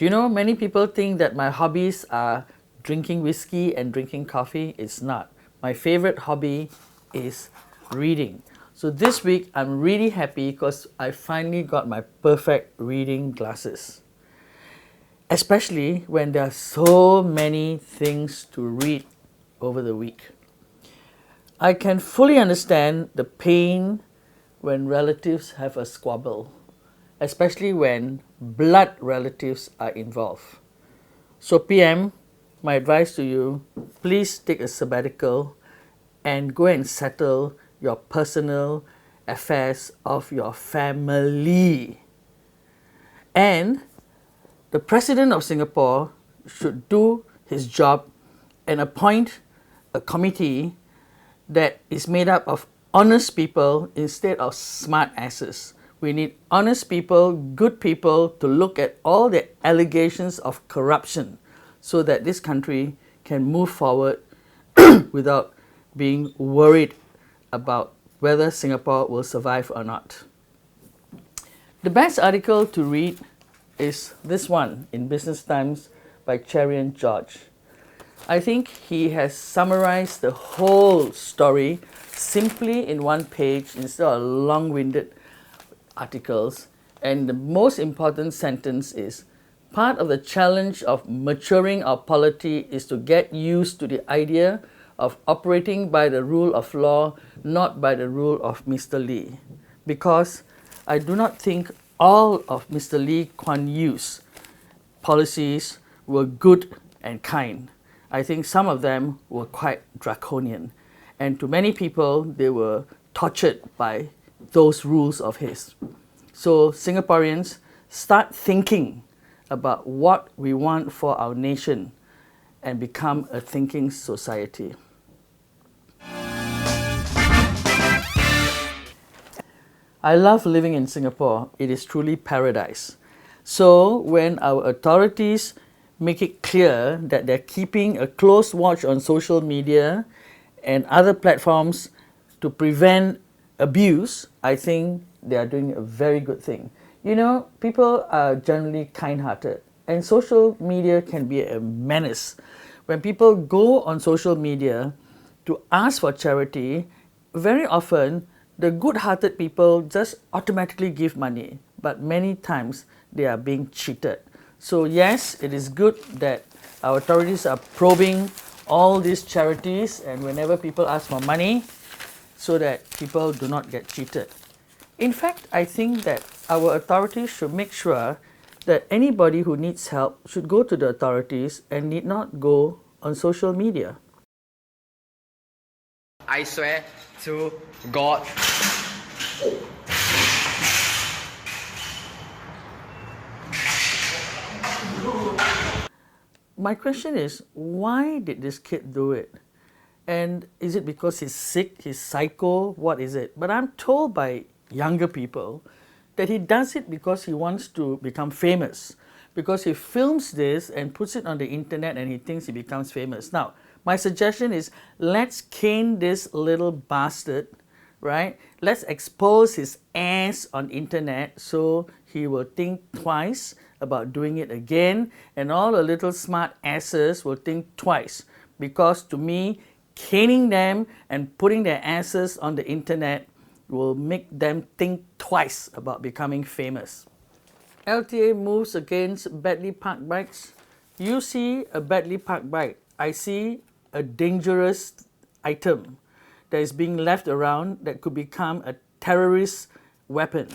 Do you know, many people think that my hobbies are drinking whiskey and drinking coffee. It's not. My favorite hobby is reading. So this week I'm really happy because I finally got my perfect reading glasses. Especially when there are so many things to read over the week. I can fully understand the pain when relatives have a squabble, especially when blood relatives are involved. So PM, my advice to you, please take a sabbatical and go and settle your personal affairs of your family. And the President of Singapore should do his job and appoint a committee that is made up of honest people instead of smart asses. We need honest people, good people to look at all the allegations of corruption so that this country can move forward without being worried about whether Singapore will survive or not. The best article to read is this one in Business Times by Cherian George. I think he has summarized the whole story simply in one page instead of long-winded articles. And the most important sentence is, part of the challenge of maturing our polity is to get used to the idea of operating by the rule of law, not by the rule of Mr. Lee. Because I do not think all of Mr. Lee Kuan Yew's policies were good and kind. I think some of them were quite draconian. And to many people, they were tortured by those rules of his. So Singaporeans, start thinking about what we want for our nation and become a thinking society. I love living in Singapore. It is truly paradise. So when our authorities make it clear that they're keeping a close watch on social media and other platforms to prevent abuse, I think they are doing a very good thing. You know, people are generally kind-hearted, and social media can be a menace. When people go on social media to ask for charity, very often the good-hearted people just automatically give money, but many times they are being cheated. So yes, it is good that our authorities are probing all these charities and whenever people ask for money so that people do not get cheated. In fact, I think that our authorities should make sure that anybody who needs help should go to the authorities and need not go on social media. I swear to God. My question is, why did this kid do it? And is it because he's sick, he's psycho, what is it? But I'm told by younger people that he does it because he wants to become famous. Because he films this and puts it on the internet and he thinks he becomes famous. Now, my suggestion is, let's cane this little bastard, right? Let's expose his ass on internet so he will think twice about doing it again, and all the little smart asses will think twice, because to me, caning them and putting their asses on the internet will make them think twice about becoming famous. LTA moves against badly parked bikes. You see a badly parked bike, I see a dangerous item that is being left around that could become a terrorist weapon.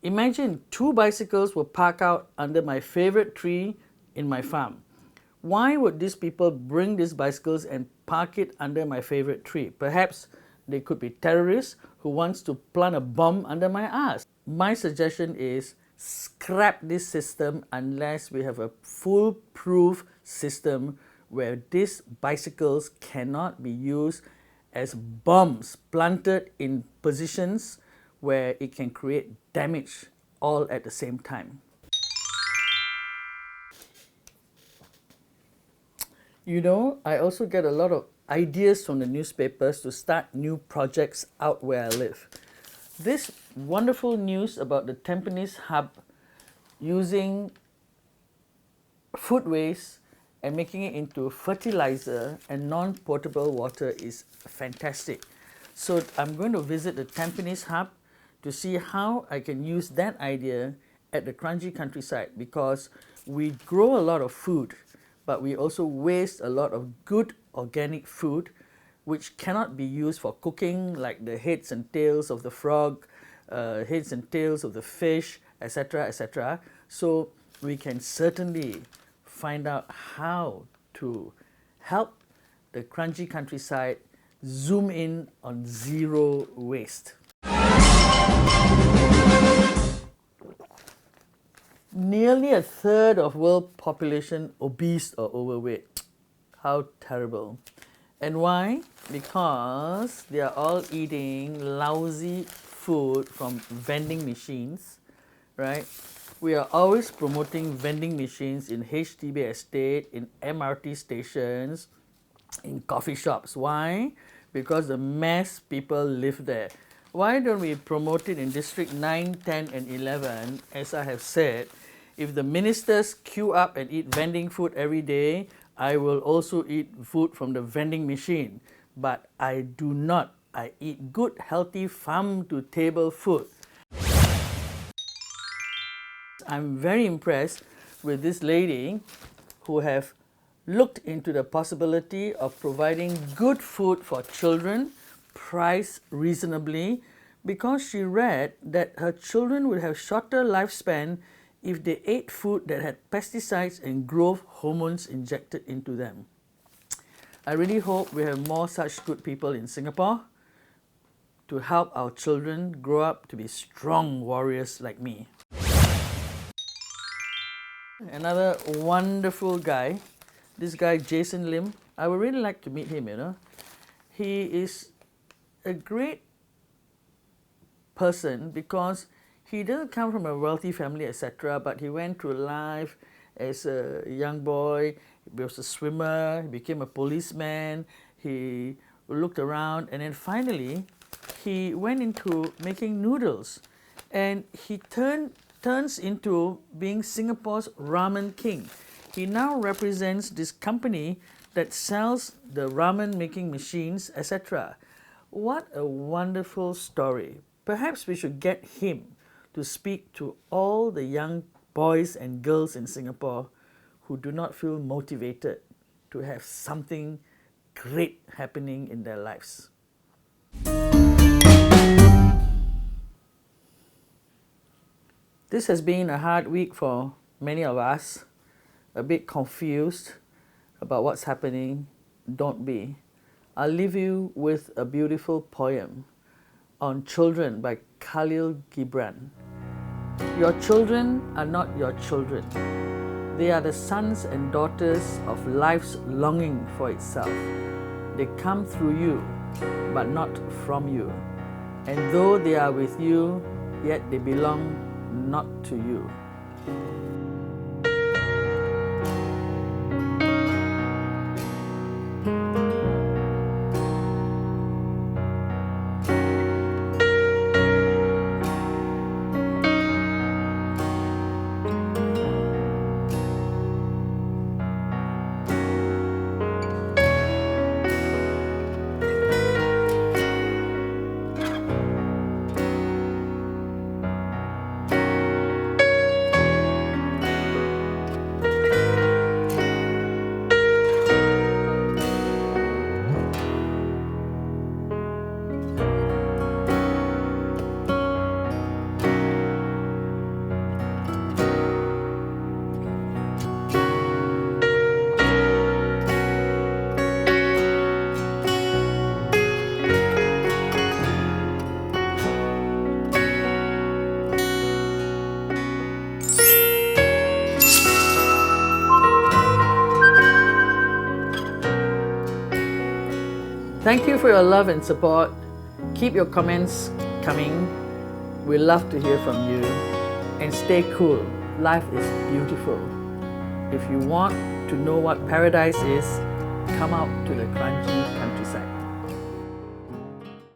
Imagine 2 bicycles were parked out under my favorite tree in my farm. Why would these people bring these bicycles and park it under my favorite tree? Perhaps they could be terrorists who wants to plant a bomb under my ass. My suggestion is scrap this system unless we have a foolproof system where these bicycles cannot be used as bombs planted in positions where it can create damage all at the same time. You know, I also get a lot of ideas from the newspapers to start new projects out where I live. This wonderful news about the Tampines hub using food waste and making it into fertilizer and non-potable water is fantastic. So I'm going to visit the Tampines hub to see how I can use that idea at the Kranji countryside, because we grow a lot of food, but we also waste a lot of good organic food which cannot be used for cooking, like the heads and tails of the frog, heads and tails of the fish, etc., etc. So we can certainly find out how to help the Kranji countryside zoom in on zero waste. Nearly a third of world population obese or overweight. How terrible. And why? Because they are all eating lousy food from vending machines, right? We are always promoting vending machines in HDB estate, in MRT stations, in coffee shops. Why? Because the mass people live there. Why don't we promote it in District 9, 10 and 11? As I have said, if the ministers queue up and eat vending food every day, I will also eat food from the vending machine. But I do not. I eat good, healthy farm-to-table food. I'm very impressed with this lady who have looked into the possibility of providing good food for children, priced reasonably, because she read that her children would have shorter lifespan if they ate food that had pesticides and growth hormones injected into them. I really hope we have more such good people in Singapore to help our children grow up to be strong warriors like me. Another wonderful guy, this guy Jason Lim. I would really like to meet him, you know. He is a great person because he doesn't come from a wealthy family, etc., but he went through life as a young boy. He was a swimmer, he became a policeman, he looked around, and then finally he went into making noodles, and he turns into being Singapore's ramen king. He now represents this company that sells the ramen making machines, etc. What a wonderful story. Perhaps we should get him to speak to all the young boys and girls in Singapore who do not feel motivated to have something great happening in their lives. This has been a hard week for many of us, a bit confused about what's happening. Don't be. I'll leave you with a beautiful poem on children by Khalil Gibran. Your children are not your children. They are the sons and daughters of life's longing for itself. They come through you, but not from you. And though they are with you, yet they belong not to you. Thank you for your love and support. Keep your comments coming. We love to hear from you. And stay cool. Life is beautiful. If you want to know what paradise is, come out to the Kranji